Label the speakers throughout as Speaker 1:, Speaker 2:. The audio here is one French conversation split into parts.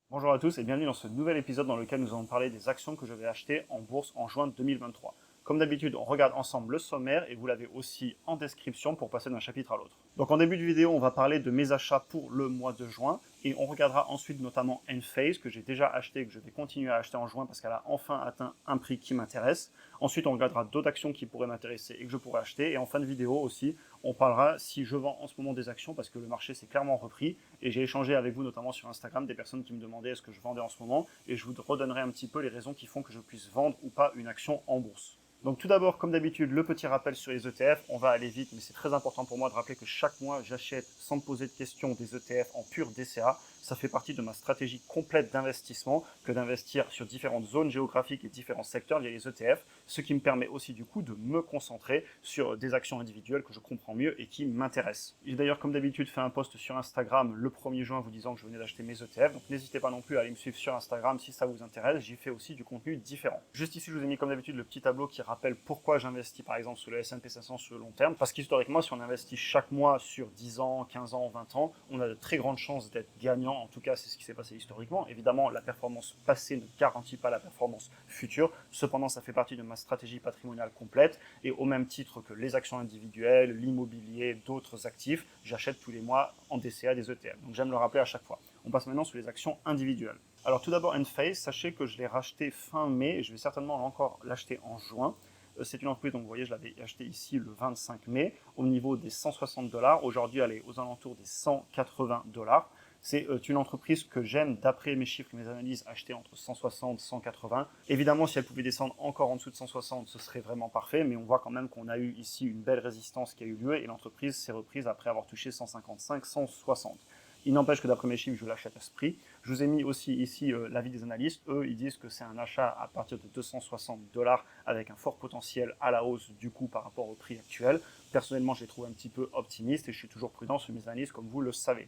Speaker 1: Bonjour à tous et bienvenue dans ce nouvel épisode dans lequel nous allons parler des actions que je vais acheter en bourse en juin 2023. Comme d'habitude, on regarde ensemble le sommaire et vous l'avez aussi en description pour passer d'un chapitre à l'autre. Donc en début de vidéo, on va parler de mes achats pour le mois de juin et on regardera ensuite notamment Enphase que j'ai déjà acheté et que je vais continuer à acheter en juin parce qu'elle a enfin atteint un prix qui m'intéresse. Ensuite, on regardera d'autres actions qui pourraient m'intéresser et que je pourrais acheter. Et en fin de vidéo aussi, on parlera si je vends en ce moment des actions parce que le marché s'est clairement repris. Et j'ai échangé avec vous notamment sur Instagram des personnes qui me demandaient est-ce que je vendais en ce moment. Et je vous redonnerai un petit peu les raisons qui font que je puisse vendre ou pas une action en bourse. Donc tout d'abord, comme d'habitude, le petit rappel sur les ETF. On va aller vite, mais c'est très important pour moi de rappeler que chaque mois, j'achète sans me poser de questions des ETF en pur DCA. Ça fait partie de ma stratégie complète d'investissement que d'investir sur différentes zones géographiques et différents secteurs via les ETF, ce qui me permet aussi du coup de me concentrer sur des actions individuelles que je comprends mieux et qui m'intéressent. J'ai d'ailleurs comme d'habitude fait un post sur Instagram le 1er juin vous disant que je venais d'acheter mes ETF, donc n'hésitez pas non plus à aller me suivre sur Instagram si ça vous intéresse, j'y fais aussi du contenu différent. Juste ici je vous ai mis comme d'habitude le petit tableau qui rappelle pourquoi j'investis par exemple sur le S&P 500 sur le long terme, parce qu'historiquement si on investit chaque mois sur 10 ans, 15 ans, 20 ans, on a de très grandes chances d'être gagnant, en tout cas c'est ce qui s'est passé historiquement. Évidemment la performance passée ne garantit pas la performance future, cependant ça fait partie de ma stratégie patrimoniale complète et au même titre que les actions individuelles, l'immobilier, d'autres actifs, j'achète tous les mois en DCA des ETF. Donc j'aime le rappeler à chaque fois. On passe maintenant sur les actions individuelles. Alors tout d'abord Enphase, sachez que je l'ai racheté fin mai et je vais certainement encore l'acheter en juin. C'est une entreprise, donc vous voyez, je l'avais acheté ici le 25 mai au niveau des 160 $. Aujourd'hui, elle est aux alentours des 180 $. C'est une entreprise que j'aime, d'après mes chiffres et mes analyses, acheter entre 160 et 180. Évidemment, si elle pouvait descendre encore en dessous de 160, ce serait vraiment parfait, mais on voit quand même qu'on a eu ici une belle résistance qui a eu lieu et l'entreprise s'est reprise après avoir touché 155, 160. Il n'empêche que d'après mes chiffres, je l'achète à ce prix. Je vous ai mis aussi ici l'avis des analystes. Eux, ils disent que c'est un achat à partir de 260 $ avec un fort potentiel à la hausse du coup par rapport au prix actuel. Personnellement, je les trouve un petit peu optimistes et je suis toujours prudent sur mes analyses comme vous le savez.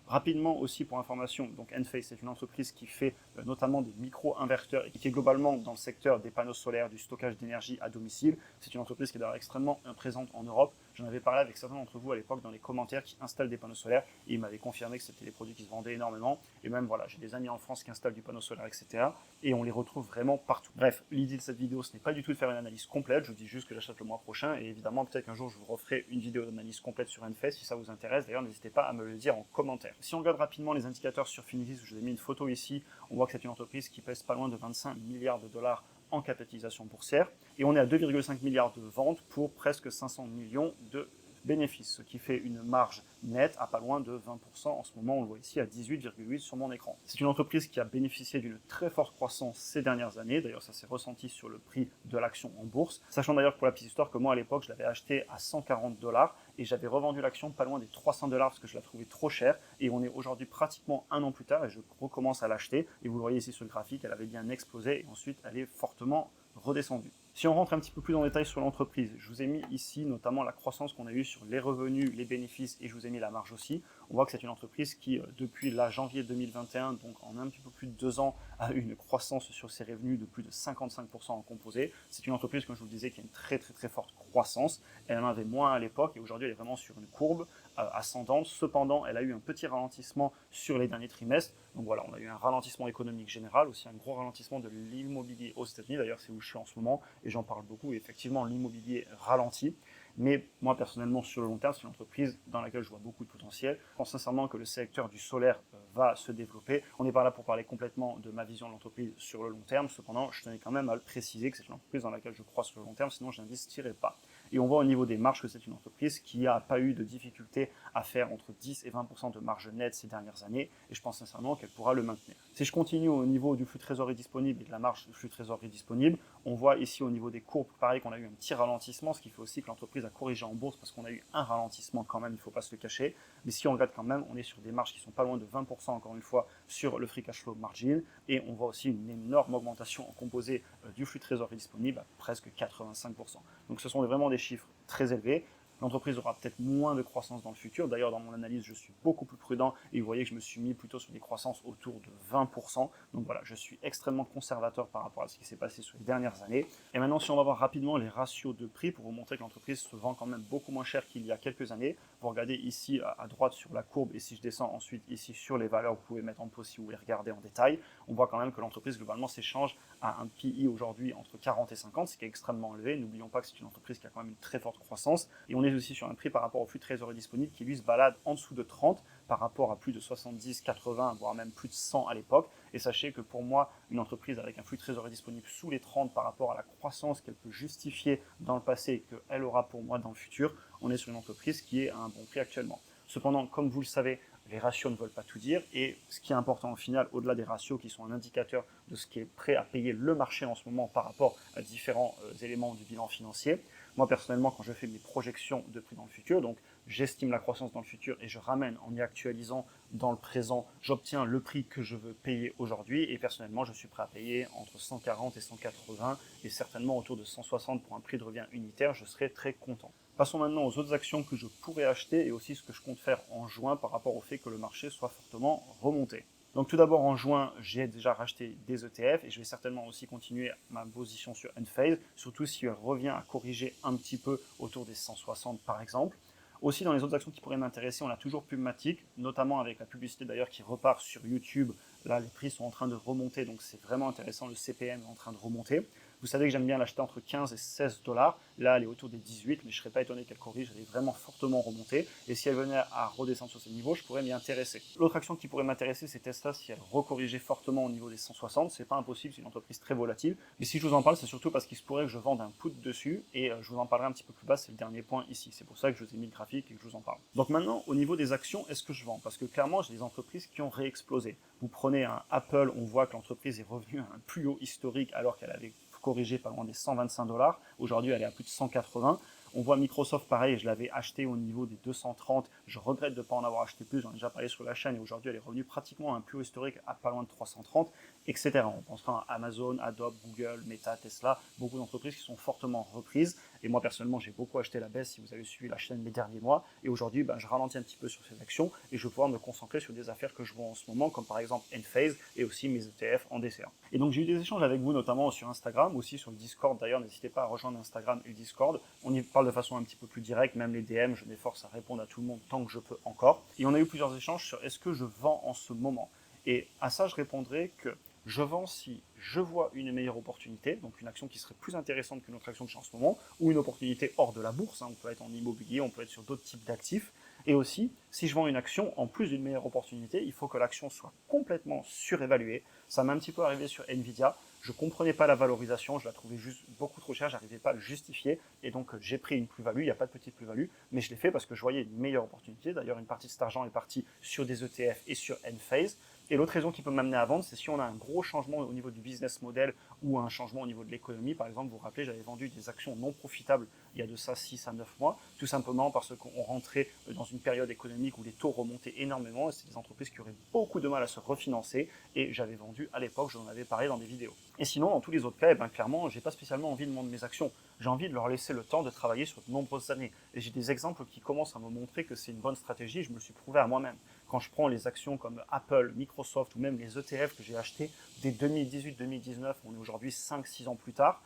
Speaker 1: Rapidement aussi pour information, donc Enphase c'est une entreprise qui fait notamment des micro-inverteurs et qui est globalement dans le secteur des panneaux solaires, du stockage d'énergie à domicile. C'est une entreprise qui est d'ailleurs extrêmement présente en Europe. J'en avais parlé avec certains d'entre vous à l'époque dans les commentaires qui installent des panneaux solaires et ils m'avaient confirmé que c'était des produits qui se vendaient énormément. Et même voilà, j'ai des amis en France qui installent du panneau solaire, etc. Et on les retrouve vraiment partout. Bref, l'idée de cette vidéo, ce n'est pas du tout de faire une analyse complète. Je vous dis juste que j'achète le mois prochain et évidemment peut-être qu'un jour je vous referai une vidéo d'analyse complète sur Enphase si ça vous intéresse. D'ailleurs, n'hésitez pas à me le dire en commentaire. Si on regarde rapidement les indicateurs sur Finviz, je vous ai mis une photo ici, on voit que c'est une entreprise qui pèse pas loin de 25 milliards de dollars en capitalisation boursière et on est à 2,5 milliards de ventes pour presque 500 millions de bénéfices, ce qui fait une marge nette à pas loin de 20%. En ce moment, on le voit ici à 18,8 sur mon écran. C'est une entreprise qui a bénéficié d'une très forte croissance ces dernières années. D'ailleurs, ça s'est ressenti sur le prix de l'action en bourse. Sachant d'ailleurs pour la petite histoire que moi, à l'époque, je l'avais acheté à 140 $ et j'avais revendu l'action pas loin des 300 $ parce que je la trouvais trop chère. Et on est aujourd'hui pratiquement un an plus tard et je recommence à l'acheter. Et vous le voyez ici sur le graphique, elle avait bien explosé et ensuite elle est fortement redescendue. Si on rentre un petit peu plus en détail sur l'entreprise, je vous ai mis ici notamment la croissance qu'on a eue sur les revenus, les bénéfices et je vous ai mis la marge aussi. On voit que c'est une entreprise qui, depuis la janvier 2021, donc en un petit peu plus de 2 ans, a eu une croissance sur ses revenus de plus de 55% en composé. C'est une entreprise, comme je vous le disais, qui a une très forte croissance. Elle en avait moins à l'époque et aujourd'hui elle est vraiment sur une courbe ascendante. Cependant, elle a eu un petit ralentissement sur les derniers trimestres. Donc voilà, on a eu un ralentissement économique général, aussi un gros ralentissement de l'immobilier aux États-Unis. D'ailleurs, c'est où je suis en ce moment et j'en parle beaucoup. Et effectivement, l'immobilier ralentit. Mais moi, personnellement, sur le long terme, c'est une entreprise dans laquelle je vois beaucoup de potentiel. Je pense sincèrement que le secteur du solaire va se développer. On n'est pas là pour parler complètement de ma vision de l'entreprise sur le long terme. Cependant, je tenais quand même à le préciser que c'est une entreprise dans laquelle je crois sur le long terme, sinon je n'investirai pas. Et on voit au niveau des marges que c'est une entreprise qui n'a pas eu de difficulté à faire entre 10 et 20% de marge nette ces dernières années. Et je pense sincèrement qu'elle pourra le maintenir. Si je continue au niveau du flux de trésorerie disponible et de la marge du flux de trésorerie disponible, on voit ici au niveau des courbes, pareil qu'on a eu un petit ralentissement, ce qui fait aussi que l'entreprise a corrigé en bourse parce qu'on a eu un ralentissement quand même, il ne faut pas se le cacher. Mais si on regarde quand même, on est sur des marges qui sont pas loin de 20% encore une fois sur le free cash flow margin. Et on voit aussi une énorme augmentation en composé du flux de trésorerie disponible à presque 85%. Donc ce sont vraiment des chiffres très élevés. L'entreprise aura peut-être moins de croissance dans le futur. D'ailleurs, dans mon analyse, je suis beaucoup plus prudent et vous voyez que je me suis mis plutôt sur des croissances autour de 20%. Donc voilà, je suis extrêmement conservateur par rapport à ce qui s'est passé sur les dernières années. Et maintenant, si on va voir rapidement les ratios de prix pour vous montrer que l'entreprise se vend quand même beaucoup moins cher qu'il y a quelques années. Vous regardez ici à droite sur la courbe et si je descends ensuite ici sur les valeurs, vous pouvez mettre en pause si vous voulez regarder en détail. On voit quand même que l'entreprise globalement s'échange à un PI aujourd'hui entre 40 et 50, ce qui est extrêmement élevé. N'oublions pas que c'est une entreprise qui a quand même une très forte croissance. Et on est aussi sur un prix par rapport au flux de trésorerie disponible qui lui se balade en dessous de 30 par rapport à plus de 70, 80, voire même plus de 100 à l'époque. Et sachez que pour moi, une entreprise avec un flux de trésorerie disponible sous les 30 par rapport à la croissance qu'elle peut justifier dans le passé et qu'elle aura pour moi dans le futur, on est sur une entreprise qui est à un bon prix actuellement. Cependant, comme vous le savez, les ratios ne veulent pas tout dire et ce qui est important au final, au-delà des ratios qui sont un indicateur de ce qui est prêt à payer le marché en ce moment par rapport à différents éléments du bilan financier, moi personnellement quand je fais mes projections de prix dans le futur, donc j'estime la croissance dans le futur et je ramène en y actualisant dans le présent, j'obtiens le prix que je veux payer aujourd'hui et personnellement je suis prêt à payer entre 140 et 180 et certainement autour de 160 pour un prix de revient unitaire, je serai très content. Passons maintenant aux autres actions que je pourrais acheter et aussi ce que je compte faire en juin par rapport au fait que le marché soit fortement remonté. Donc tout d'abord en juin, j'ai déjà racheté des ETF et je vais certainement aussi continuer ma position sur Enphase, surtout si elle revient à corriger un petit peu autour des 160 par exemple. Aussi dans les autres actions qui pourraient m'intéresser, on a toujours Pubmatic, notamment avec la publicité d'ailleurs qui repart sur YouTube. Là les prix sont en train de remonter, donc c'est vraiment intéressant, le CPM est en train de remonter. Vous savez que j'aime bien l'acheter entre 15 et 16 $. Là, elle est autour des 18, mais je ne serais pas étonné qu'elle corrige, elle est vraiment fortement remontée. Et si elle venait à redescendre sur ces niveaux, je pourrais m'y intéresser. L'autre action qui pourrait m'intéresser, c'est Tesla si elle recorrigeait fortement au niveau des 160. C'est pas impossible, c'est une entreprise très volatile. Mais si je vous en parle, c'est surtout parce qu'il se pourrait que je vende un put dessus, et je vous en parlerai un petit peu plus bas, c'est le dernier point ici. C'est pour ça que je vous ai mis le graphique et que je vous en parle. Donc maintenant, au niveau des actions, est-ce que je vends? Parce que clairement, j'ai des entreprises qui ont réexplosé. Vous prenez un Apple, on voit que l'entreprise est revenue à un plus haut historique alors qu'elle avait corrigé pas loin des 125 $. Aujourd'hui, elle est à plus de 180. On voit Microsoft, pareil, je l'avais acheté au niveau des 230. Je regrette de ne pas en avoir acheté plus, j'en ai déjà parlé sur la chaîne et aujourd'hui, elle est revenue pratiquement à un plus haut historique à pas loin de 330, etc. On pensera à Amazon, Adobe, Google, Meta, Tesla, beaucoup d'entreprises qui sont fortement reprises. Et moi, personnellement, j'ai beaucoup acheté la baisse si vous avez suivi la chaîne les derniers mois. Et aujourd'hui, je ralentis un petit peu sur ces actions et je vais pouvoir me concentrer sur des affaires que je vois en ce moment, comme par exemple Enphase et aussi mes ETF en DCA. Et donc, j'ai eu des échanges avec vous, notamment sur Instagram, aussi sur le Discord. D'ailleurs, n'hésitez pas à rejoindre Instagram et le Discord. On y parle de façon un petit peu plus directe, même les DM, je m'efforce à répondre à tout le monde tant que je peux encore. Et on a eu plusieurs échanges sur est-ce que je vends en ce moment. Et à ça, je répondrai que je vends si je vois une meilleure opportunité, donc une action qui serait plus intéressante qu'une autre action que j'ai en ce moment, ou une opportunité hors de la bourse, on peut être en immobilier, on peut être sur d'autres types d'actifs, et aussi, si je vends une action, en plus d'une meilleure opportunité, il faut que l'action soit complètement surévaluée. Ça m'est un petit peu arrivé sur Nvidia, je ne comprenais pas la valorisation, je la trouvais juste beaucoup trop chère, je n'arrivais pas à le justifier, et donc j'ai pris une plus-value, il n'y a pas de petite plus-value, mais je l'ai fait parce que je voyais une meilleure opportunité. D'ailleurs, une partie de cet argent est partie sur des ETF et sur Enphase. Et l'autre raison qui peut m'amener à vendre, c'est si on a un gros changement au niveau du business model ou un changement au niveau de l'économie. Par exemple, vous vous rappelez, j'avais vendu des actions non profitables il y a de ça 6 à 9 mois, tout simplement parce qu'on rentrait dans une période économique où les taux remontaient énormément et c'est des entreprises qui auraient beaucoup de mal à se refinancer et j'avais vendu à l'époque, je vous en avais parlé dans des vidéos. Et sinon, dans tous les autres cas, clairement, j'ai pas spécialement envie de vendre mes actions. J'ai envie de leur laisser le temps de travailler sur de nombreuses années. Et j'ai des exemples qui commencent à me montrer que c'est une bonne stratégie et je me le suis prouvé à moi-même. Quand je prends les actions comme Apple, Microsoft ou même les ETF que j'ai achetés dès 2018-2019, on est aujourd'hui 5-6 ans plus tard,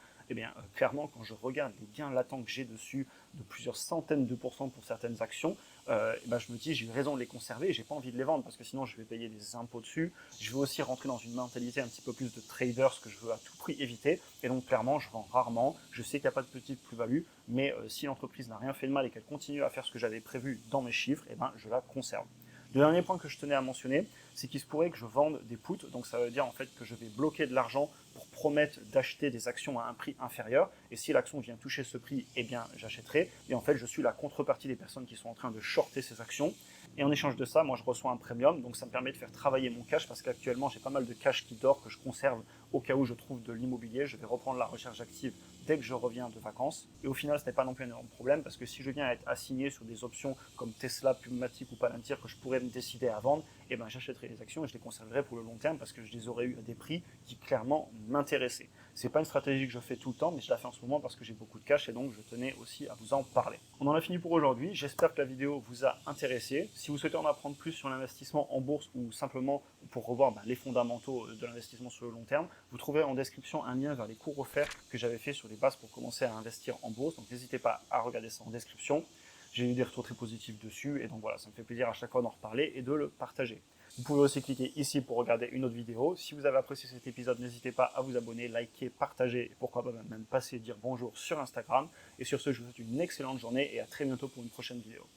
Speaker 1: clairement, quand je regarde les gains latents que j'ai dessus de plusieurs centaines de pourcents pour certaines actions, je me dis j'ai eu raison de les conserver et j'ai pas envie de les vendre parce que sinon je vais payer des impôts dessus. Je veux aussi rentrer dans une mentalité un petit peu plus de trader, ce que je veux à tout prix éviter. Et donc clairement, je vends rarement. Je sais qu'il n'y a pas de petite plus-value, mais si l'entreprise n'a rien fait de mal et qu'elle continue à faire ce que j'avais prévu dans mes chiffres, je la conserve. Le dernier point que je tenais à mentionner, c'est qu'il se pourrait que je vende des puts, donc ça veut dire en fait que je vais bloquer de l'argent pour promettre d'acheter des actions à un prix inférieur, et si l'action vient toucher ce prix, j'achèterai, et en fait je suis la contrepartie des personnes qui sont en train de shorter ces actions, et en échange de ça, moi je reçois un premium, donc ça me permet de faire travailler mon cash, parce qu'actuellement j'ai pas mal de cash qui dort, que je conserve au cas où je trouve de l'immobilier, je vais reprendre la recherche active dès que je reviens de vacances. Et au final, ce n'est pas non plus un énorme problème parce que si je viens à être assigné sur des options comme Tesla, Pubmatic ou Palantir que je pourrais me décider à vendre, eh ben, j'achèterai les actions et je les conserverai pour le long terme parce que je les aurais eu à des prix qui clairement m'intéressaient. C'est pas une stratégie que je fais tout le temps, mais je la fais en ce moment parce que j'ai beaucoup de cash et donc je tenais aussi à vous en parler. On en a fini pour aujourd'hui. J'espère que la vidéo vous a intéressé. Si vous souhaitez en apprendre plus sur l'investissement en bourse ou simplement pour revoir les fondamentaux de l'investissement sur le long terme, vous trouverez en description un lien vers les cours offerts que j'avais fait sur les bases pour commencer à investir en bourse. Donc n'hésitez pas à regarder ça en description. J'ai eu des retours très positifs dessus et donc voilà, ça me fait plaisir à chaque fois d'en reparler et de le partager. Vous pouvez aussi cliquer ici pour regarder une autre vidéo. Si vous avez apprécié cet épisode, n'hésitez pas à vous abonner, liker, partager et pourquoi pas même passer dire bonjour sur Instagram. Et sur ce, je vous souhaite une excellente journée et à très bientôt pour une prochaine vidéo.